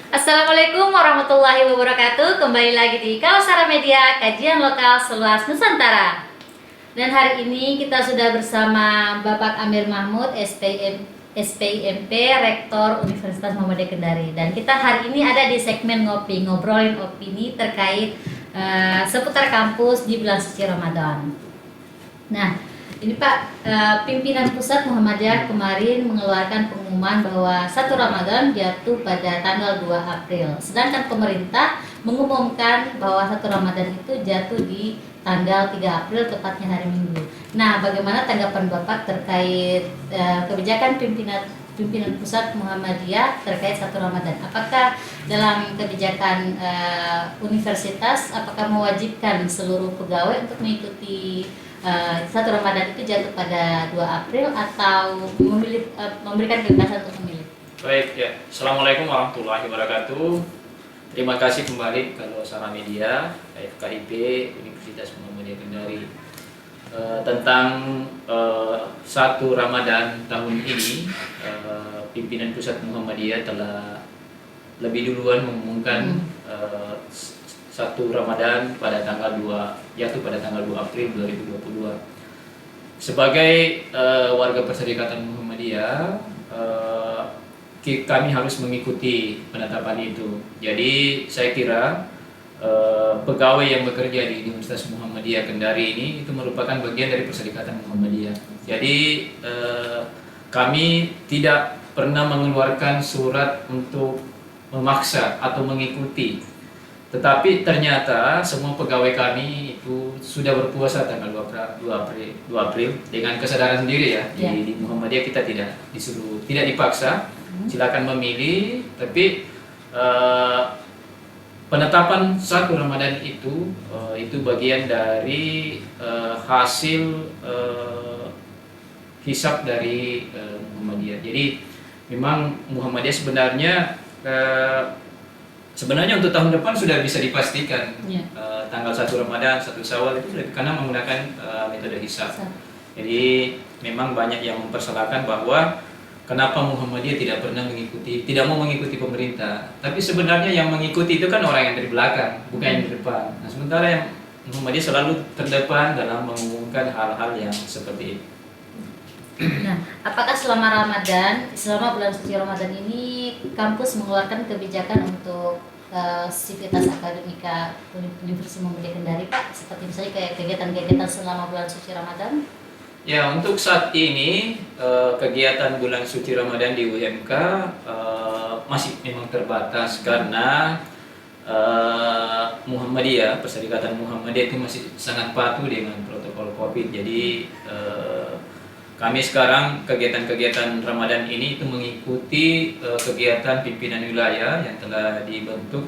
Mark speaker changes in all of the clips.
Speaker 1: Assalamualaikum warahmatullahi wabarakatuh. Kembali lagi di Kalsara Media, kajian lokal seluas Nusantara. Dan hari ini kita sudah bersama Bapak Amir Mahmud, SPIMP, Rektor Universitas Muhammadiyah Kendari. Dan kita hari ini ada di segmen ngopi, ngobrolin opini terkait seputar kampus di bulan suci Ramadan. Nah, ini Pak, pimpinan pusat Muhammadiyah kemarin mengeluarkan pengumuman bahwa 1 Ramadan jatuh pada tanggal 2 April. Sedangkan pemerintah mengumumkan bahwa 1 Ramadan itu jatuh di tanggal 3 April, tepatnya hari Minggu. Nah, bagaimana tanggapan Bapak terkait kebijakan pimpinan pusat Muhammadiyah terkait 1 Ramadan? Apakah dalam kebijakan universitas, apakah mewajibkan seluruh pegawai untuk mengikuti 1 Ramadan itu jatuh pada 2 April atau memberikan kebebasan untuk memilih?
Speaker 2: Baik ya, Assalamualaikum warahmatullahi wabarakatuh. Terima kasih kembali ke Kalsara Media, FKIP Universitas Muhammadiyah Kendari. Tentang 1 Ramadan tahun ini, pimpinan pusat Muhammadiyah telah lebih duluan mengumumkan 1 Ramadan pada tanggal 2, yaitu pada tanggal 2 April 2022. Sebagai warga Perserikatan Muhammadiyah, kami harus mengikuti penetapan itu. Jadi saya kira pegawai yang bekerja di Universitas Muhammadiyah Kendari ini itu merupakan bagian dari Perserikatan Muhammadiyah. Jadi kami tidak pernah mengeluarkan surat untuk memaksa atau mengikuti. Tetapi ternyata semua pegawai kami itu sudah berpuasa tanggal 2 April dengan kesadaran sendiri ya. Di Muhammadiyah kita tidak disuruh, tidak dipaksa, silakan memilih. Tapi penetapan 1 Ramadan itu bagian dari hasil hisab dari Muhammadiyah. Jadi memang Muhammadiyah sebenarnya untuk tahun depan sudah bisa dipastikan tanggal 1 Ramadan, 1 Syawal itu karena menggunakan metode hisab. Jadi memang banyak yang mempersalahkan bahwa kenapa Muhammadiyah tidak mau mengikuti pemerintah. Tapi sebenarnya yang mengikuti itu kan orang yang dari belakang, bukan yang di depan. Nah, sementara yang Muhammadiyah selalu terdepan dalam mengumumkan hal-hal yang seperti itu.
Speaker 1: Nah, apakah selama bulan suci Ramadan ini kampus mengeluarkan kebijakan untuk sivitas akademika Universitas Muhammadiyah Kendari, Pak? Seperti misalnya kayak kegiatan-kegiatan selama bulan suci Ramadan?
Speaker 2: Ya, untuk saat ini kegiatan bulan suci Ramadan di UMK masih memang terbatas karena Muhammadiyah, Perserikatan Muhammadiyah itu masih sangat patuh dengan protokol COVID. Jadi kami sekarang kegiatan-kegiatan Ramadan ini itu mengikuti kegiatan pimpinan wilayah yang telah dibentuk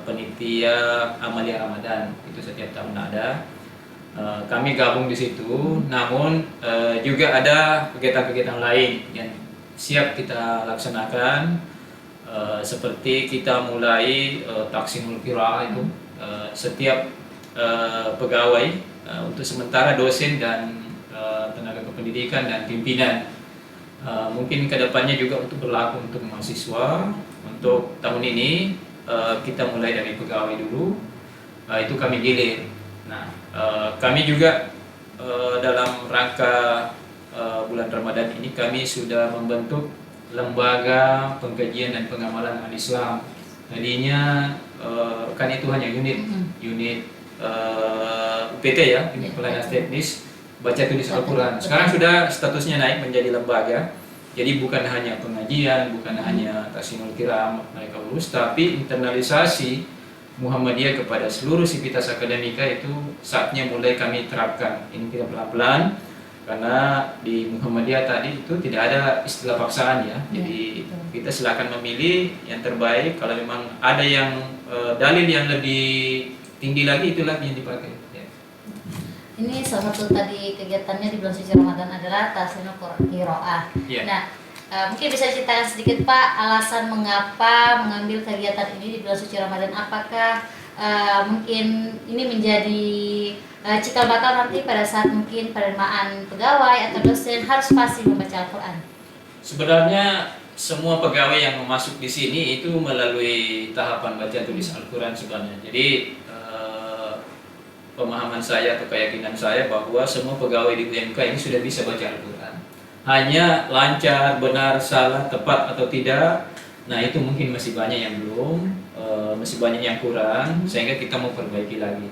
Speaker 2: panitia amalia Ramadan. Itu setiap tahun ada. Kami gabung di situ. Namun juga ada kegiatan-kegiatan lain yang siap kita laksanakan. Seperti kita mulai taksimul qiraah itu setiap pegawai untuk sementara dosen dan tenaga kependidikan dan pimpinan. Mungkin kedepannya juga untuk berlaku untuk mahasiswa. Untuk tahun ini kita mulai dari pegawai dulu, itu kami gilir. Nah, kami juga dalam rangka bulan Ramadan ini kami sudah membentuk lembaga pengkajian dan pengamalan al-Islam. Tadinya kan itu hanya unit UPT ya, unit pelayanan teknis baca tulis Al-Quran. Sekarang sudah statusnya naik menjadi lembaga. Jadi bukan hanya pengajian, bukan hanya taksimul qiraah mereka urus, tapi internalisasi Muhammadiyah kepada seluruh sivitas akademika itu saatnya mulai kami terapkan. Ini kita pelan-pelan karena di Muhammadiyah tadi itu tidak ada istilah paksaan ya. Jadi kita silakan memilih yang terbaik. Kalau memang ada yang dalil yang lebih tinggi lagi, itulah yang dipakai.
Speaker 1: Ini salah satu tadi kegiatannya di bulan suci Ramadan adalah taksimul qiraah. Nah, mungkin bisa ceritakan sedikit Pak alasan mengapa mengambil kegiatan ini di bulan suci Ramadan? Apakah mungkin ini menjadi cikal bakal nanti pada saat mungkin penerimaan pegawai atau dosen harus pasti membaca Al-Quran?
Speaker 2: Sebenarnya semua pegawai yang masuk di sini itu melalui tahapan baca tulis Al-Quran sebenarnya. Jadi pemahaman saya atau keyakinan saya bahwa semua pegawai di UMK ini sudah bisa baca Al-Quran. Hanya lancar, benar, salah, tepat atau tidak, nah itu mungkin masih banyak yang belum, masih banyak yang kurang, sehingga kita mau perbaiki lagi.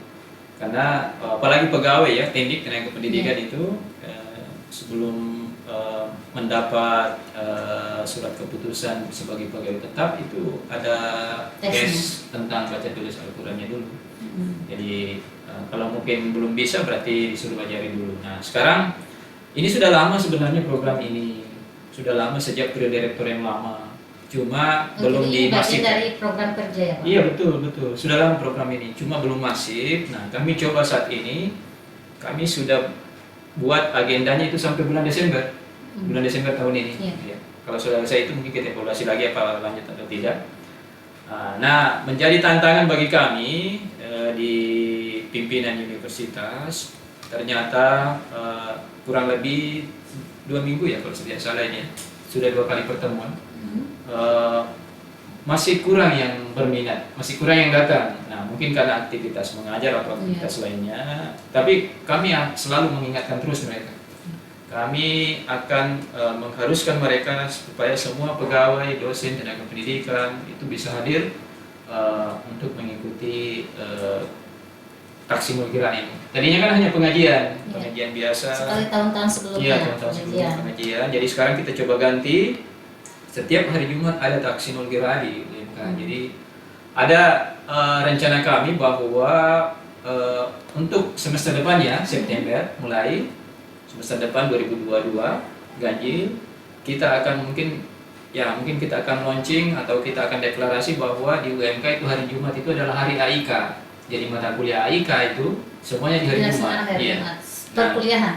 Speaker 2: Karena apalagi pegawai ya, teknik tenaga pendidikan itu sebelum mendapat surat keputusan sebagai pegawai tetap itu ada tes tentang baca tulis Al-Qurannya dulu. Jadi kalau mungkin belum bisa berarti disuruh pelajari dulu. Nah sekarang ini sudah lama sebenarnya program ini, sudah lama sejak periode rektor yang lama. Cuma belum dimasifkan.
Speaker 1: Dari program kerja ya Pak?
Speaker 2: Iya betul, sudah lama program ini, cuma belum masif. Nah kami coba saat ini, kami sudah buat agendanya itu sampai bulan Desember, bulan Desember tahun ini. Ya. Kalau sudah selesai itu mungkin kita evaluasi lagi apa lanjut atau tidak. Nah menjadi tantangan bagi kami di pimpinan universitas, ternyata kurang lebih 2 minggu ya kalau tidak salah ini, sudah 2 kali pertemuan. Masih kurang yang berminat, masih kurang yang datang. Nah mungkin karena aktivitas mengajar atau aktivitas lainnya, tapi kami selalu mengingatkan terus mereka. Kami akan mengharuskan mereka supaya semua pegawai, dosen, tenaga pendidikan itu bisa hadir untuk mengikuti Taksimul Qiraah ini. Tadinya kan hanya pengajian biasa.
Speaker 1: Sekali tahun-tahun sebelumnya.
Speaker 2: Iya, tahun-tahun sebelumnya pengajian. Jadi sekarang kita coba ganti. Setiap hari Jumat ada Taksimul Qiraah di UMK. Jadi ada rencana kami bahwa untuk semester depan ya, September mulai semester depan 2022 ganjil, kita akan mungkin kita akan launching atau kita akan deklarasi bahwa di UMK itu hari Jumat itu adalah hari AIK. Jadi mata kuliah AIK itu semuanya di hari Jumat. Iya.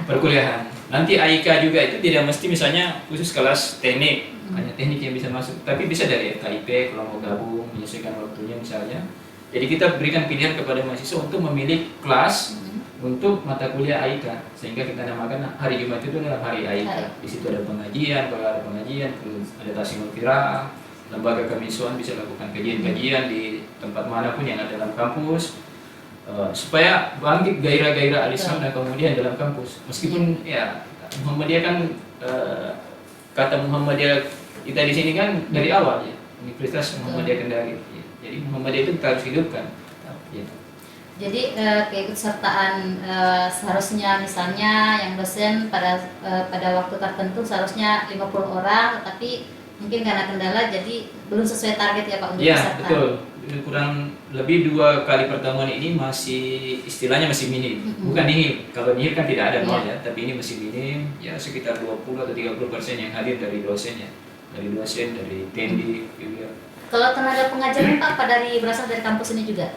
Speaker 2: Perkuliahan. Nanti AIK juga itu tidak mesti misalnya khusus kelas teknik, hanya teknik yang bisa masuk, tapi bisa dari FKIP kalau mau gabung, menyesuaikan waktunya misalnya. Jadi kita berikan pilihan kepada mahasiswa untuk memilih kelas untuk mata kuliah AIK, sehingga kita namakan hari Jumat itu adalah hari AIK. Di situ ada pengajian, kalau ada pengajian, ada Taksimul Qiraah, lembaga kemisuan bisa lakukan kajian-kajian di tempat manapun yang ada dalam kampus, supaya bangkit gairah-gairah al-Islam dan kemudian dalam kampus. Meskipun ya Muhammadiyah kan kata Muhammadiyah kita di sini kan dari awal ya, Universitas Muhammadiyah Kendari. Jadi Muhammadiyah itu kita harus hidupkan.
Speaker 1: Jadi keikutsertaan seharusnya misalnya yang dosen pada waktu tertentu seharusnya 50 orang, tetapi mungkin karena kendala jadi belum sesuai target ya Pak untuk peserta.
Speaker 2: Iya betul, kurang lebih 2 kali pertemuan ini masih istilahnya masih minim, bukan nihil. Kalau nihil kan tidak ada nol ya, tapi ini masih minim, ya sekitar 20 atau 30% yang hadir dari dosen ya, dari dosen, dari TND juga.
Speaker 1: Kalau tenaga pengajarnya Pak berasal dari kampus ini juga?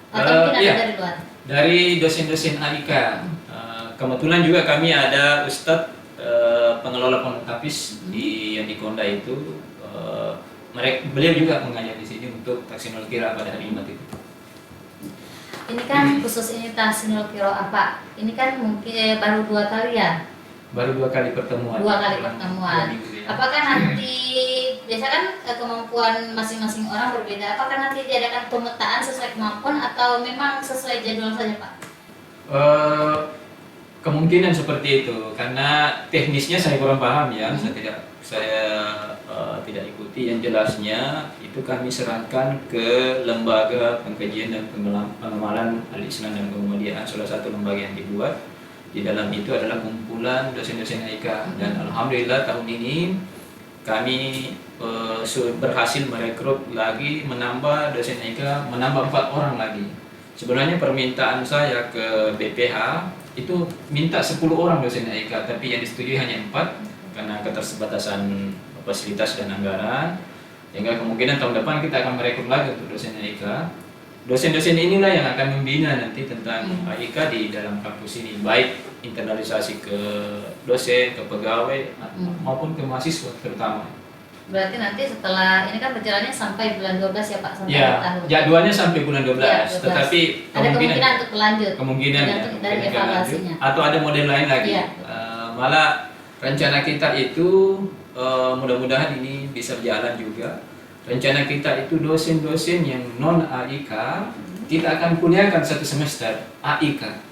Speaker 1: Atau mungkin ada dari luar? Dari
Speaker 2: dosen-dosen AIK. Kebetulan juga kami ada Ustadz pengelola Pondok Hafiz yang di Konda itu, beliau juga mengajar di sini untuk Taksimul Qiraah pada hari Jumat itu.
Speaker 1: Ini kan khusus ini Taksimul Qiraah Pak. Ini kan mungkin baru 2 kali ya?
Speaker 2: Baru 2 kali pertemuan.
Speaker 1: 2 kali pertemuan. Apakah nanti biasa kan kemampuan masing-masing orang berbeda? Apakah nanti diadakan pemetaan sesuai kemampuan atau memang sesuai jadwal saja Pak?
Speaker 2: Kemungkinan seperti itu, karena teknisnya saya kurang paham ya, saya tidak ikuti. Yang jelasnya itu kami serahkan ke lembaga pengkajian dan pengembangan al-Islam dan Muhammadiyah, salah satu lembaga yang dibuat. Di dalam itu adalah kumpulan dosen-dosen AIK, dan alhamdulillah tahun ini kami berhasil merekrut lagi, menambah dosen AIK, menambah 4 orang lagi. Sebenarnya permintaan saya ke BPH itu minta 10 orang dosen AIK, tapi yang disetujui hanya 4 karena keterbatasan fasilitas dan anggaran. Sehingga kemungkinan tahun depan kita akan merekrut lagi untuk dosen AIK. Dosen-dosen inilah yang akan membina nanti tentang AIK di dalam kampus ini, baik internalisasi ke dosen, ke pegawai, maupun ke mahasiswa terutama.
Speaker 1: Berarti nanti setelah ini kan berjalannya sampai bulan 12 ya Pak, sampai tahun.
Speaker 2: Jadwalnya sampai bulan 12, tetapi
Speaker 1: ada kemungkinan untuk berlanjut.
Speaker 2: Kemungkinan
Speaker 1: dari evaluasinya.
Speaker 2: Atau ada model lain lagi. Malah rencana kita itu mudah-mudahan ini bisa berjalan juga. Rencana kita itu dosen-dosen yang non AIK kita akan kuliahkan satu semester AIK.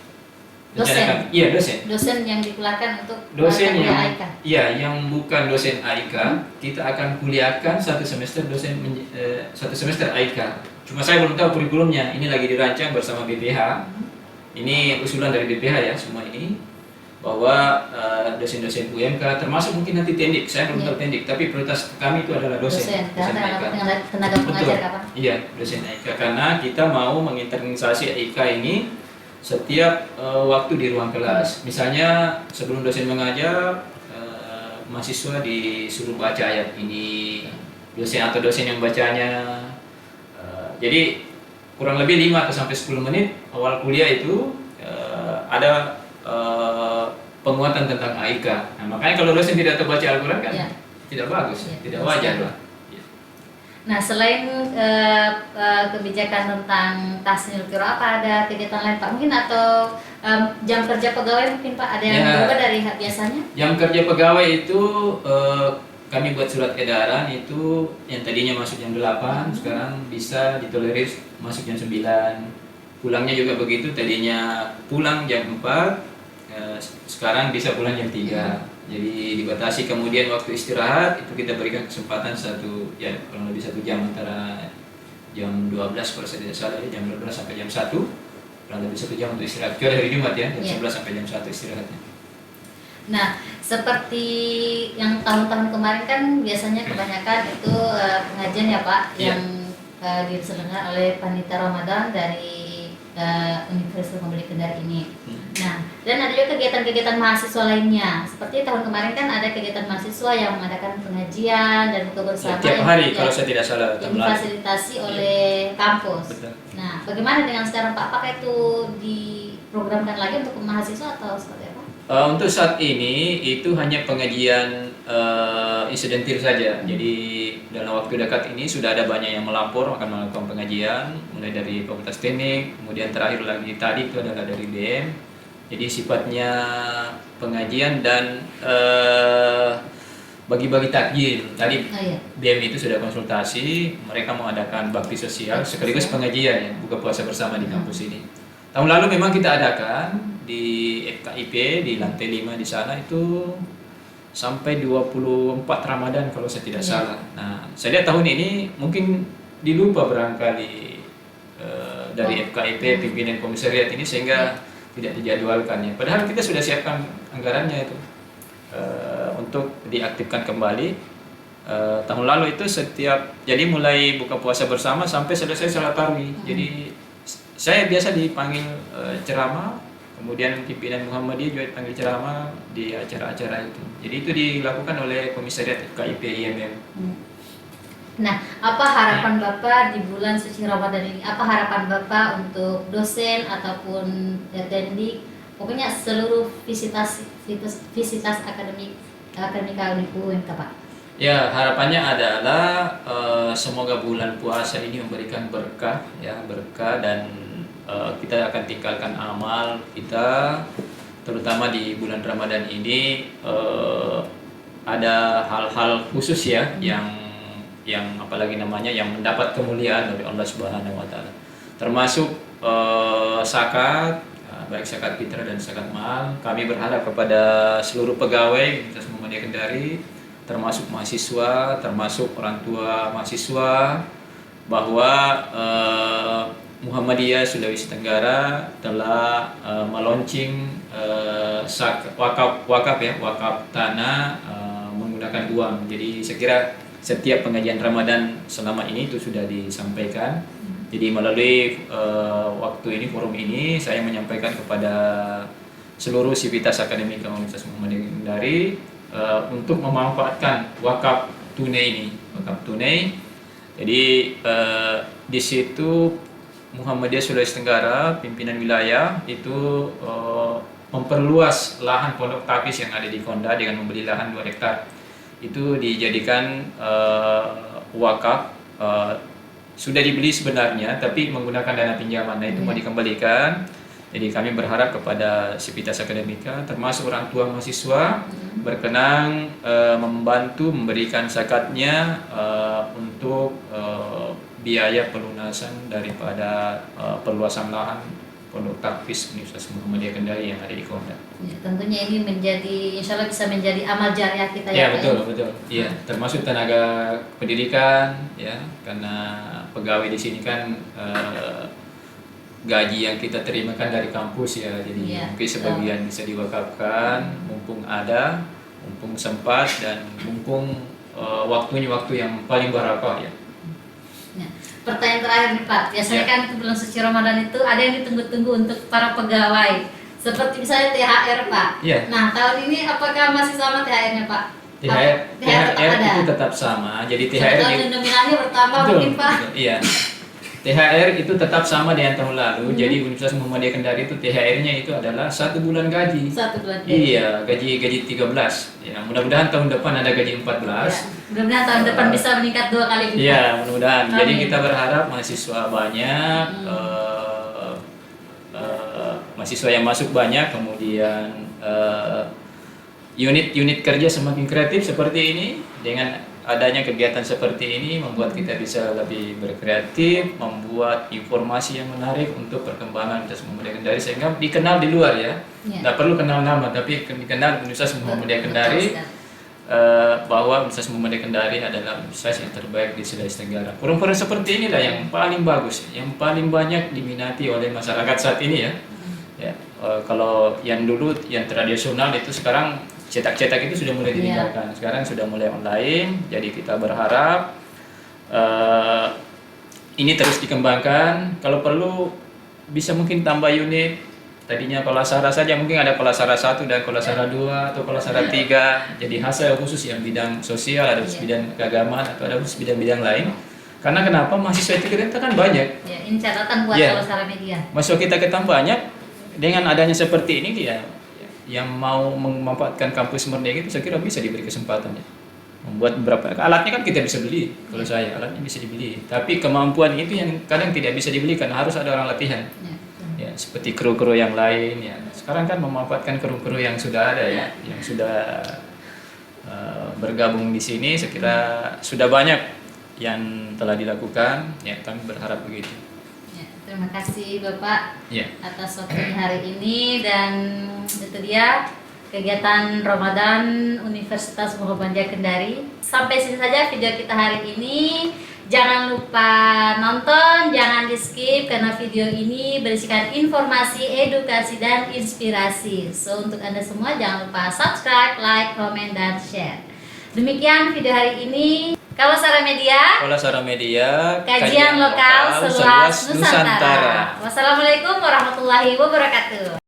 Speaker 1: Dosen?
Speaker 2: Iya, dosen.
Speaker 1: Dosen yang dikuliahkan untuk
Speaker 2: Dosen yang
Speaker 1: AIK.
Speaker 2: iya, yang bukan dosen AIK kita akan kuliahkan satu semester satu semester AIK. Cuma saya belum tahu kurikulumnya. Ini lagi dirancang bersama BPH. Ini usulan dari BPH ya semua ini, bahwa dosen-dosen UMK termasuk mungkin nanti tendik. Saya belum tahu tendik, tapi prioritas kami itu adalah dosen.
Speaker 1: Karena tenaga pengajar kapan?
Speaker 2: Iya, dosen AIK, karena kita mau menginternalisasi AIK ini setiap waktu di ruang kelas. Misalnya sebelum dosen mengajar, mahasiswa disuruh baca ayat ini, dosen atau dosen yang bacanya. Jadi kurang lebih 5 atau sampai 10 menit awal kuliah itu ada penguatan tentang AIK. Nah, makanya kalau dosen tidak terbaca Al-Quran kan tidak bagus, tidak wajar lah.
Speaker 1: Nah, selain kebijakan tentang tasnil qiraah, apa ada kegiatan lain Pak? Mungkin atau jam kerja pegawai mungkin Pak ada yang berubah dari biasanya?
Speaker 2: Jam kerja pegawai itu kami buat surat edaran itu yang tadinya masuk jam 8 sekarang bisa ditolerir masuk jam 9. Pulangnya juga begitu, tadinya pulang jam 4 sekarang bisa pulang jam 3. Jadi dibatasi, kemudian waktu istirahat itu kita berikan kesempatan kurang lebih 1 jam antara jam 12 kalau saya tidak salah ya, jam 12 sampai jam 1, kurang lebih 1 jam untuk istirahat. Kecuali hari Jumat ya, jam 11 sampai jam 1 istirahatnya.
Speaker 1: Nah, seperti yang tahun-tahun kemarin kan biasanya kebanyakan itu pengajian ya Pak, yang diselenggarakan oleh panitia Ramadan dari Universitas Pembeli Kendari ini. Nah, dan ada juga kegiatan-kegiatan mahasiswa lainnya. Seperti tahun kemarin kan ada kegiatan mahasiswa yang mengadakan pengajian dan buka bersama
Speaker 2: tiap hari kalau saya tidak salah,
Speaker 1: yang difasilitasi oleh kampus.
Speaker 2: Betul.
Speaker 1: Nah, bagaimana dengan sekarang Pak? Apakah itu diprogramkan lagi untuk mahasiswa atau seperti apa?
Speaker 2: Untuk saat ini itu hanya pengajian insidentil saja. Jadi dalam waktu dekat ini sudah ada banyak yang melapor akan melakukan pengajian, mulai dari Fakultas Teknik, kemudian terakhir lagi tadi itu adalah dari BM. Jadi sifatnya pengajian dan bagi-bagi takjil. Tadi BM itu sudah konsultasi, mereka mau adakan bakti sosial sekaligus pengajian ya, buka puasa bersama di kampus ini. Tahun lalu memang kita adakan di FKIP di lantai 5 di sana itu sampai 24 Ramadan kalau saya tidak salah. Nah, saya lihat tahun ini mungkin dilupa barangkali dari FKIP pimpinan komisariat ini sehingga tidak dijadwalkan ya. Padahal kita sudah siapkan anggarannya itu untuk diaktifkan kembali. Tahun lalu itu jadi mulai buka puasa bersama sampai selesai salat tarawih. Jadi saya biasa dipanggil ceramah, kemudian pimpinan Muhammadiyah juga dipanggil ceramah di acara-acara itu. Jadi itu dilakukan oleh komisariat FKIP IMM.
Speaker 1: Nah, apa harapan Bapak di bulan suci Ramadan ini? Apa harapan Bapak untuk dosen ataupun tendik, pokoknya seluruh visitas akademika UMK Pak?
Speaker 2: Ya, harapannya adalah semoga bulan puasa ini memberikan berkah ya, berkah dan kita akan tinggalkan amal kita, terutama di bulan Ramadan ini ada hal-hal khusus ya yang apalagi namanya yang mendapat kemuliaan dari Allah Subhanahu wa taala. Termasuk zakat, baik zakat fitrah dan zakat mal. Kami berharap kepada seluruh pegawai Universitas Muhammadiyah Kendari, termasuk mahasiswa, termasuk orang tua mahasiswa, bahwa Muhammadiyah Sulawesi Tenggara telah meluncing wakaf tanah menggunakan uang. Jadi saya kira setiap pengajian Ramadan selama ini itu sudah disampaikan. Jadi melalui waktu ini, forum ini, saya menyampaikan kepada seluruh sivitas akademika Universitas Muhammadiyah Kendari untuk memanfaatkan wakaf tunai ini, wakaf tunai. Jadi di situ Muhammadiyah Sulawesi Tenggara, pimpinan wilayah itu memperluas lahan pondok tapis yang ada di Konda dengan membeli lahan 2 hektar. Itu dijadikan wakaf, sudah dibeli sebenarnya tapi menggunakan dana pinjaman. Nah, itu mau dikembalikan. Jadi kami berharap kepada sivitas akademika termasuk orang tua mahasiswa berkenan membantu memberikan zakatnya untuk biaya pelunasan daripada perluasan lahan Pondok Tahfiz Universitas Muhammadiyah Kendari yang ada di Konda.
Speaker 1: Ya, tentunya ini menjadi, insya Allah bisa menjadi amal jariah kita
Speaker 2: Ya,
Speaker 1: Pak,
Speaker 2: betul, betul. Iya, termasuk tenaga pendidikan, ya, karena pegawai di sini kan gaji yang kita terima kan dari kampus ya, jadi
Speaker 1: Iya,
Speaker 2: mungkin sebagian bisa diwakafkan, mumpung ada, mumpung sempat, dan mumpung waktunya waktu yang paling barakah ya.
Speaker 1: Ya. Pertanyaan terakhir nih Pak, biasanya
Speaker 2: Ya.
Speaker 1: kan itu bulan suci Ramadan itu ada yang ditunggu-tunggu untuk para pegawai, seperti misalnya THR Pak.
Speaker 2: Iya.
Speaker 1: Nah tahun ini apakah masih sama THR-nya Pak?
Speaker 2: THR
Speaker 1: tetap ada.
Speaker 2: itu tetap sama, jadi THR
Speaker 1: Sebetulnya nominalnya bertambah
Speaker 2: betul,
Speaker 1: mungkin Pak.
Speaker 2: betul, iya. THR itu tetap sama dengan tahun lalu. Jadi Universitas Muhammadiyah Kendari itu THR-nya itu adalah 1 bulan gaji.
Speaker 1: 1 bulan.
Speaker 2: Iya, gaji 13. Ya, mudah-mudahan tahun depan ada gaji 14.
Speaker 1: Ya. Mudah-mudahan tahun depan bisa meningkat 2 kali lipat.
Speaker 2: Iya, mudah-mudahan. Jadi
Speaker 1: Amin.
Speaker 2: kita berharap mahasiswa banyak, mahasiswa yang masuk banyak, kemudian unit-unit kerja semakin kreatif seperti ini. Dengan adanya kegiatan seperti ini membuat kita bisa lebih berkreatif, membuat informasi yang menarik untuk perkembangan Universitas Muhammadiyah Kendari sehingga dikenal di luar ya.
Speaker 1: Ya.
Speaker 2: Tidak perlu kenal nama, tapi dikenal Universitas Muhammadiyah Kendari.
Speaker 1: Betul sekali.
Speaker 2: Bahwa Universitas Muhammadiyah Kendari adalah universitas yang terbaik di Sulawesi Tenggara. Forum-forum seperti inilah yang paling bagus, yang paling banyak diminati oleh masyarakat saat ini ya. Ya, kalau yang dulu yang tradisional itu sekarang cetak-cetak itu sudah mulai ditinggalkan. Sekarang sudah mulai online. Jadi kita berharap ini terus dikembangkan. Kalau perlu bisa mungkin tambah unit. Tadinya Kolasara saja mungkin ada Kolasara 1 dan Kolasara 2 atau Kolasara 3. Jadi hasil khusus yang bidang sosial, ada khusus bidang keagamaan atau ada khusus bidang-bidang lain. Karena kenapa mahasiswa itu kita kan banyak.
Speaker 1: Ya, ini catatan buat
Speaker 2: Ya.
Speaker 1: Kalosara Media.
Speaker 2: Mahasiswa kita banyak. Dengan adanya seperti ini dia yang mau memanfaatkan kampus Merdeka itu saya kira bisa diberi kesempatannya. Membuat beberapa alatnya kan kita bisa beli. Kalau saya alatnya bisa dibeli. Tapi kemampuan itu yang kadang tidak bisa dibeli karena harus ada orang latihan.
Speaker 1: Ya, betul.
Speaker 2: Ya, seperti kru-kru yang lain ya. Sekarang kan memanfaatkan kru-kru yang sudah ada ya, yang sudah bergabung di sini. Saya kira sudah banyak yang telah dilakukan. Ya, kami berharap begitu.
Speaker 1: Ya, terima kasih Bapak
Speaker 2: Ya.
Speaker 1: atas waktunya hari ini, dan itu dia kegiatan Ramadan Universitas Muhammadiyah Kendari. Sampai sini saja video kita hari ini. Jangan lupa nonton, jangan di skip karena video ini berisikan informasi, edukasi, dan inspirasi. So untuk Anda semua jangan lupa subscribe, like, comment, dan share. Demikian video hari ini. Kalosara Media,
Speaker 2: Kolasara Media,
Speaker 1: kajian lokal seluas Nusantara. Wassalamualaikum warahmatullahi wabarakatuh.